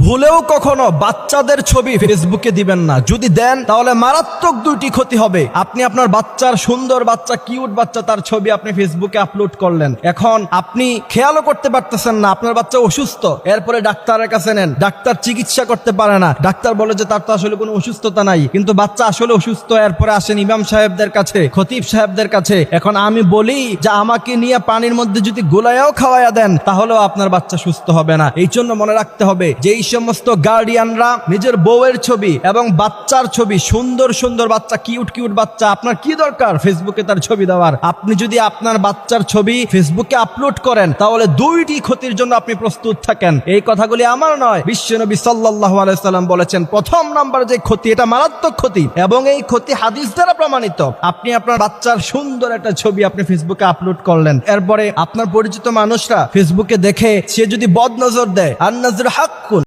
ভুলেও কখনো বাচ্চাদের ছবি ফেসবুকে দিবেন না। যদি দেন তাহলে মারাত্মক দুইটি ক্ষতি হবে। আপনি আপনার বাচ্চার সুন্দর বাচ্চা, কিউট বাচ্চা, তার ছবি আপনি ফেসবুকে আপলোড করলেন। এখন আপনি খেয়ালও করতে পারতেছেন না আপনার বাচ্চা অসুস্থ। এরপরে ডাক্তারের কাছে নেন, ডাক্তার চিকিৎসা করতে পারে না। ডাক্তার বলে যে তার তো আসলে কোনো অসুস্থতা নাই, কিন্তু বাচ্চা আসলে অসুস্থ। এরপরে আসেন ইমাম সাহেবদের কাছে, খতিব সাহেবদের কাছে। এখন আমি বলি যে আমাকে নিয়ে পানির মধ্যে যদি গোলায়াও খাওয়াইয়া দেন তাহলেও আপনার বাচ্চা সুস্থ হবে না। এই জন্য মনে রাখতে হবে যে এই সমস্ত গার্ডিয়ানরা নিজের বউয়ের ছবি এবং বাচ্চার ছবি, সুন্দর সুন্দর বাচ্চা, কিউট কিউট বাচ্চা, আপনার কি দরকার ফেসবুকে তার ছবি দেওয়ার? আপনি যদি আপনার বাচ্চার ছবি ফেসবুকে আপলোড করেন তাহলে দুইটি ক্ষতির জন্য আপনি প্রস্তুত থাকেন। এই কথাগুলি আমার নয়, বিশ্বনবী সাল্লাল্লাহু আলাইহি সাল্লাম বলেছেন প্রথম নাম্বার যে ক্ষতি, এটা মারাত্মক ক্ষতি এবং এই ক্ষতি হাদিস দ্বারা প্রমাণিত। আপনি আপনার বাচ্চার সুন্দর একটা ছবি আপনি ফেসবুকে আপলোড করলেন, এরপরে আপনার পরিচিত মানুষরা ফেসবুকে দেখে সে যদি বদনজর দেয়, আন নাজর হাক্কুন।